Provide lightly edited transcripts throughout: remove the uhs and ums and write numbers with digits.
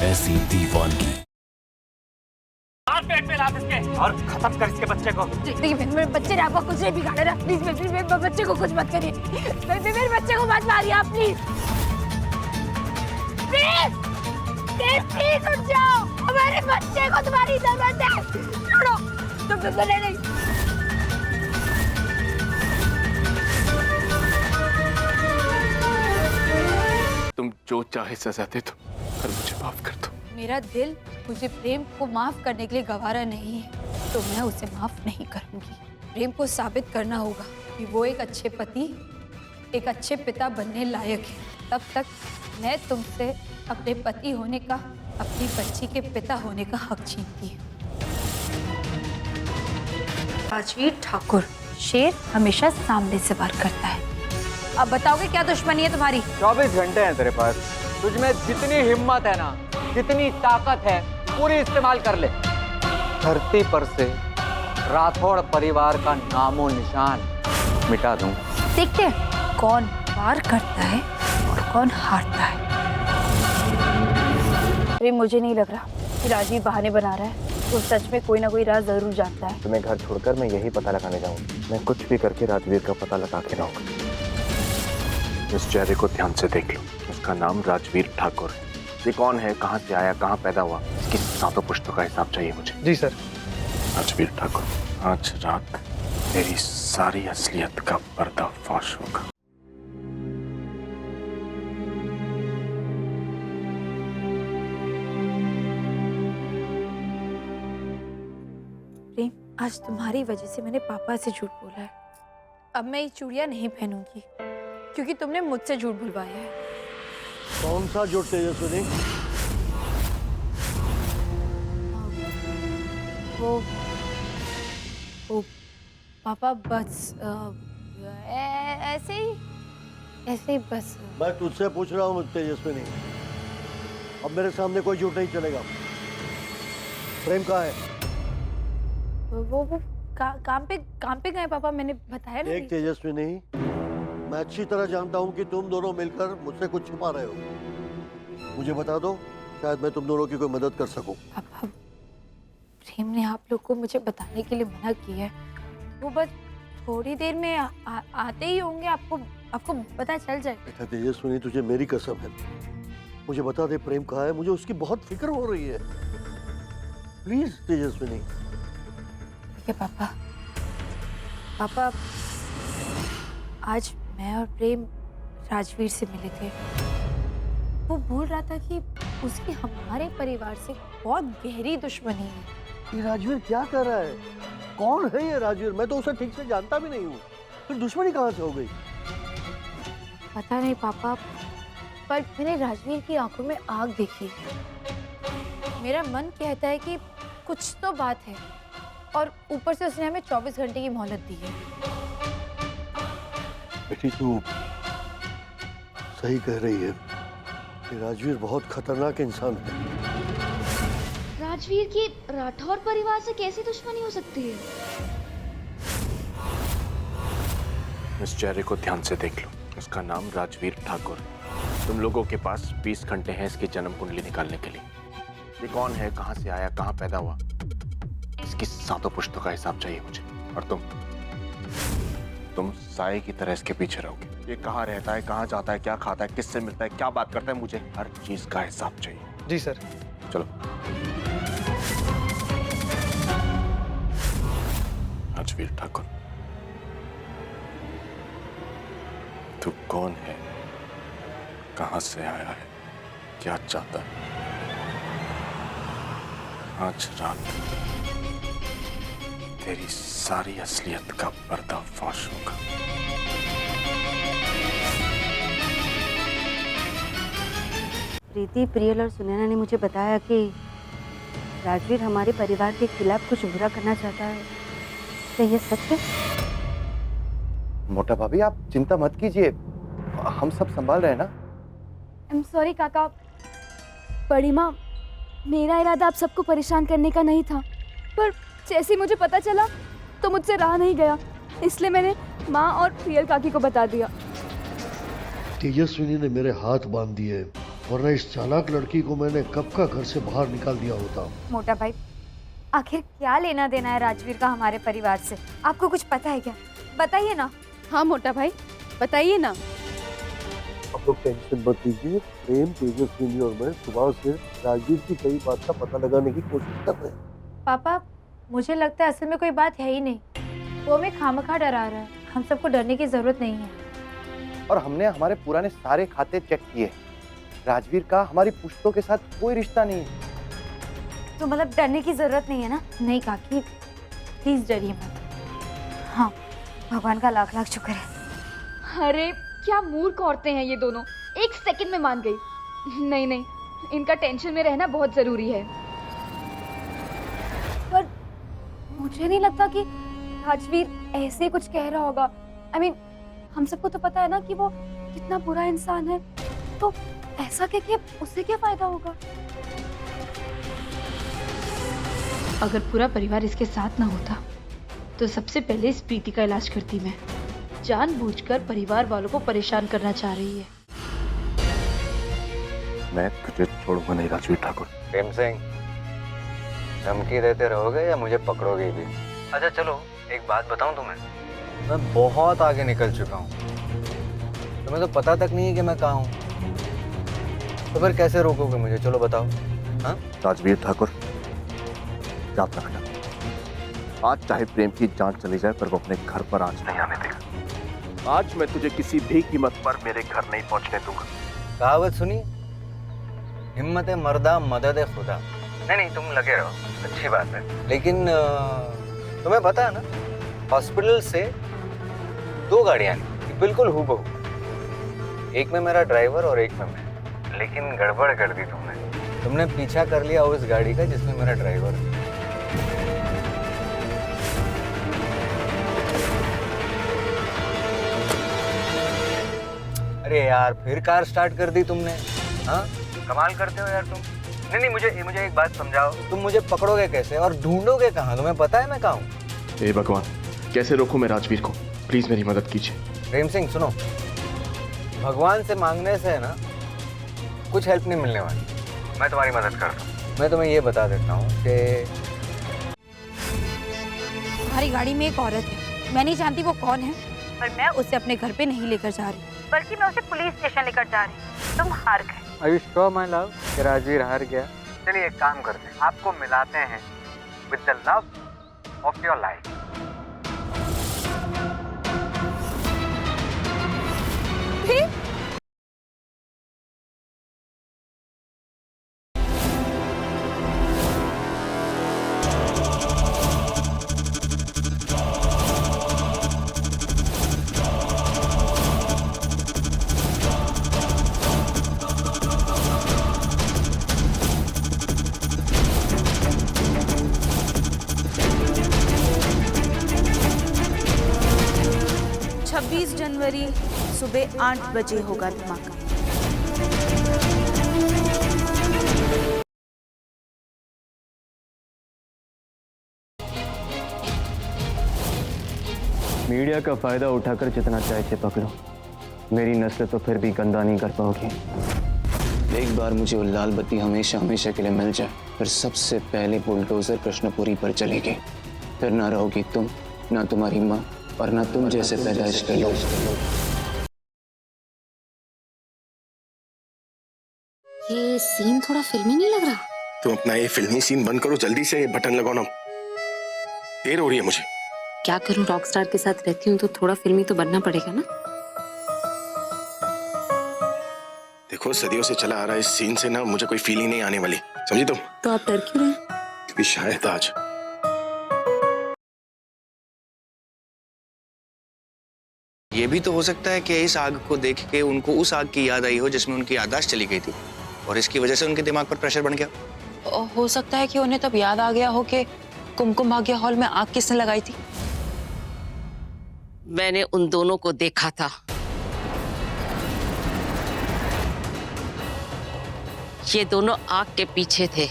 ऐसी दीवानगी। और पेट पे लात इसके और खत्म कर इसके बच्चे को। देखिए मेरे बच्चे ने आपका कुछ नहीं बिगाड़ा ना, प्लीज मेरे बच्चे को कुछ मत करिए, मेरे बच्चे को मत मारिए आप, प्लीज प्लीज प्लीज प्लीज उठ जाओ, हमारे बच्चे को तुम्हारी जरूरत है, छोड़ो तुम नहीं। तुम जो चाहे सजा दे दो पर मुझे माफ कर दो। मेरा दिल मुझे प्रेम को माफ करने के लिए गवारा नहीं है, तो मैं उसे माफ नहीं करूंगी। प्रेम को साबित करना होगा कि वो एक अच्छे पति, एक अच्छे पिता बनने लायक है। तब तक मैं तुमसे अपने पति होने का, अपनी बच्ची के पिता होने का हक छीनती हूँ। राजवीर ठाकुर, शेर हमेशा सामने से वार करता है। अब बताओगे क्या दुश्मनी है तुम्हारी? 24 घंटे हैं तेरे पास, तुझमें जितनी हिम्मत है ना, जितनी ताकत है, पूरी इस्तेमाल कर ले। धरती पर से राठौड़ परिवार का नामो निशान मिटा दूं। देखते हैं कौन वार करता है और कौन हारता है। अरे मुझे नहीं लग रहा कि राजीव बहाने बना रहा है, वो सच में कोई ना कोई राज जरूर जानता है। तुम्हें घर छोड़कर मैं यही पता लगाने जाऊंगा। मैं कुछ भी करके राजवीर का पता लगा के रहूंगा। इस चेहरे को ध्यान से देख लो, उसका नाम राजवीर ठाकुर है। ये कौन है, कहाँ से आया, कहाँ पैदा हुआ, इसकी 7 पुश्तों का हिसाब चाहिए मुझे। जी सर। राजवीर ठाकुर, आज रात तेरी सारी असलियत का पर्दाफाश होगा। प्रेम, आज तुम्हारी वजह से मैंने पापा से झूठ बोला है। अब मैं ये चूड़ियां नहीं पहनूंगी क्योंकि तुमने मुझसे झूठ बुलवाया है। कौन सा झूठ तेजस्विनी? वो पापा बस ऐसे ही बस। मैं तुझसे पूछ रहा हूँ तेजस्विनी, अब मेरे सामने कोई झूठ नहीं चलेगा। प्रेम कहाँ है? वो काम पे गए पापा, मैंने बताया ना। एक तेजस्विनी, मैं अच्छी तरह जानता हूँ कि तुम दोनों मिलकर मुझसे कुछ छुपा रहे हो। मुझे बता दो, शायद मैं तुम दोनों की कोई मदद कर सकूं। पापा, प्रेम ने आप लोग को मुझे बताने के लिए मना किया है। वो बस थोड़ी देर में आते ही होंगे, आपको पता चल जाए। बेटा तेजस्विनी, तुझे मेरी कसम है, मुझे बता दे प्रेम कहाँ है। मुझे उसकी बहुत फिक्र हो रही है। प्लीज तेजस्विनी। ठीक है पापा, आज मैं और प्रेम राजवीर से मिले थे। वो बोल रहा था कि उसकी हमारे परिवार से बहुत गहरी दुश्मनी है। ये राजवीर क्या कर रहा है? कौन है ये राजवीर? मैं तो उसे ठीक से जानता भी नहीं हूँ। फिर दुश्मनी कहाँ से हो गई? पता नहीं पापा, पर मैंने राजवीर की आंखों में आग देखी। मेरा मन कहता है कि कुछ तो बात है, और ऊपर से उसने हमें 24 घंटे की मोहलत दी है। बेटी तू सही कह रही है, ये राजवीर बहुत खतरनाक इंसान है। राजवीर की राठौर परिवार से कैसी दुश्मनी हो सकती है? इस चेहरे को ध्यान से देख लो, उसका नाम राजवीर ठाकुर है। तुम लोगों के पास 20 घंटे हैं इसकी जन्म कुंडली निकालने के लिए। ये कौन है, कहाँ से आया, कहाँ पैदा हुआ, इसकी 7 पुश्तों का हिसाब चाहिए मुझे। और तुम साए की तरह इसके पीछे रहोगे। ये कहाँ रहता है, कहाँ जाता है, क्या खाता है, किससे मिलता है, क्या बात करता है, मुझे हर चीज का हिसाब चाहिए। जी सर। चलो। राजवीर ठाकुर, तू कौन है, कहाँ से आया है, क्या चाहता है? आज रात तेरी सारी असलियत का पर्दाफाश होगा। प्रीति, प्रियल और सुनैना ने मुझे बताया कि राजवीर हमारे परिवार के खिलाफ कुछ बुरा करना चाहता है। क्या ये सच है? मोटा भाभी, आप चिंता मत कीजिए, हम सब संभाल रहे हैं ना। आई एम सॉरी काका। बड़ी माँ, मेरा इरादा आप सबको परेशान करने का नहीं था, पर जैसे मुझे पता चला तो मुझसे रहा नहीं गया, इसलिए मैंने माँ और प्रियल काकी को बता दिया। तेजस्विनी ने मेरे हाथ बांध दिए, वरना इस चालाक लड़की को मैंने कब का घर से बाहर निकाल दिया होता। मोटा भाई, आखिर क्या लेना देना है राजवीर का हमारे परिवार से? आपको कुछ पता है क्या? बताइए ना। हाँ मोटा भाई, बताइए ना। आप लोग टेंशन मत लीजिए। प्रेम, तेजस्विनी और मैं सुबह से राजवीर की कई बात का पता लगाने की कोशिश कर रहे हैं। पापा, मुझे लगता है असल में कोई बात है ही नहीं। वो हमें खामखा डरा रहा है। हम सबको डरने की जरूरत नहीं है। और हमने हमारे पुराने सारे खाते चेक किए। राजवीर का हमारी पुश्तों के साथ कोई रिश्ता नहीं है। तो मतलब डरने की जरूरत नहीं है ना? नहीं काकी, प्लीज डरिए मत। हाँ, भगवान का लाख लाख शुक्र है। अरे क्या मूर्ख औरतें हैं ये दोनों, एक सेकंड में मान गई। नहीं नहीं, इनका टेंशन में रहना बहुत जरूरी है। पर मुझे नहीं लगता कि राजवीर ऐसे कुछ कह रहा होगा। I mean, हम सबको तो पता है ना कि वो कितना बुरा इंसान है, तो ऐसा कह के उससे क्या फायदा होगा? अगर पूरा परिवार इसके साथ ना होता तो सबसे पहले इस प्रीति का इलाज करती मैं। जानबूझकर परिवार वालों को परेशान करना चाह रही है। मैं तुझे छोड़ूंगा नहीं राजवीर ठाकुर। प्रेम सिंह, धमकी देते रहोगे या मुझे पकड़ोगे भी? अच्छा चलो, एक बात बताऊं तुम्हें, मैं बहुत आगे निकल चुका हूँ। तुम्हें तो पता तक नहीं है कि मैं कहाँ हूँ, तो फिर कैसे रोकोगे मुझे? चलो बताओ। हाँ राजवीर ठाकुर, जाप रखना। आज चाहे प्रेम की जान चली जाए पर वो अपने घर पर आज नहीं आने देगा। आज मैं तुझे किसी भी कीमत पर मेरे घर नहीं पहुंचने दूंगा। कहावत सुनी, हिम्मत मर्दा मदद खुदा। नहीं नहीं, तुम लगे रहो, अच्छी बात है। लेकिन तुम्हें पता है ना, हॉस्पिटल से 2 गाड़ियां आई, बिल्कुल हूबहू। एक में मेरा ड्राइवर और एक में मैं। लेकिन गड़बड़ कर दी तुमने पीछा कर लिया उस गाड़ी का जिसमें मेरा ड्राइवर है। अरे यार, फिर कार स्टार्ट कर दी तुमने। हाँ, कमाल करते हो यार तुम। नहीं, मुझे एक बात समझाओ, तुम मुझे पकड़ोगे कैसे और ढूंढोगे कहाँ? तुम्हें पता है मैं कहाँ हूँ? हे भगवान, कैसे रोकूं मैं राजवीर को? प्लीज मेरी मदद कीजिए। प्रेम सिंह सुनो, भगवान से मांगने से ना कुछ हेल्प नहीं मिलने वाली। मैं तुम्हारी मदद करता हूँ। मैं तुम्हें ये बता देता हूँ कि हमारी गाड़ी में एक औरत है। मैं नहीं जानती वो कौन है, पर मैं उसे अपने घर पे नहीं लेकर जा रही, बल्कि मैं उसे पुलिस स्टेशन लेकर जा रही। तुम हार गए। Are you sure my love कि राजवीर हार गया? चलिए एक काम करते हैं, आपको मिलाते हैं with the love of your life। जनवरी सुबह 8 बजे होगा धमाका। मीडिया का फायदा उठाकर जितना चाहे चिपक लो, मेरी नस्ल तो फिर भी गंदा नहीं कर पाओगे। एक बार मुझे वो लाल बत्ती हमेशा हमेशा के लिए मिल जाए, फिर सबसे पहले बुलडोजर कृष्णपुरी पर चलेगी। फिर ना रहोगी तुम, ना तुम्हारी माँ, और ना तुम जैसे पैदाइश कर लो। ये सीन थोड़ा फिल्मी नहीं लग रहा? तुम अपना ये फिल्मी सीन बंद करो, जल्दी से ये बटन लगाओ ना, देर हो रही है मुझे। क्या करूं, रॉकस्टार के साथ रहती हूँ तो थोड़ा फिल्मी तो बनना पड़ेगा ना। देखो, सदियों से चला आ रहा है इस सीन से ना मुझे कोई फीलिंग नहीं आने वाली, समझी तुम? तो आप डर क्यों रहे? क्योंकि शायद आज ये भी तो हो सकता है कि इस आग को देख के उनको उस आग की याद आई हो जिसमें उनकी याददाश्त चली गई थी, और इसकी वजह से उनके दिमाग पर प्रेशर बन गया। हो सकता है कि उन्हें तब याद आ गया हो कि कुमकुम भाग्य हॉल में आग किसने लगाई थी। मैंने उन दोनों को देखा था। ये दोनों आग के पीछे थे।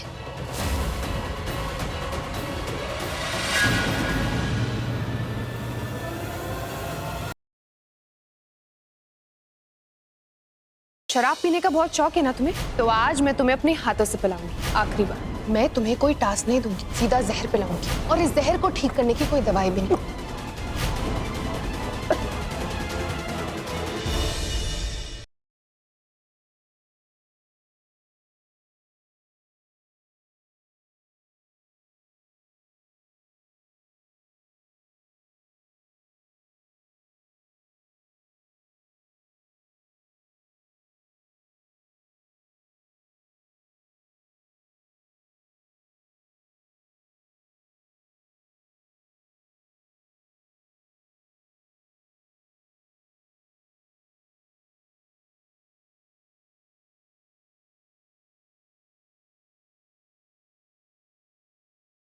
शराब पीने का बहुत शौक है ना तुम्हें, तो आज मैं तुम्हें अपने हाथों से पिलाऊंगी। आखिरी बार, मैं तुम्हें कोई टास्क नहीं दूंगी, सीधा जहर पिलाऊंगी और इस जहर को ठीक करने की कोई दवाई भी नहीं।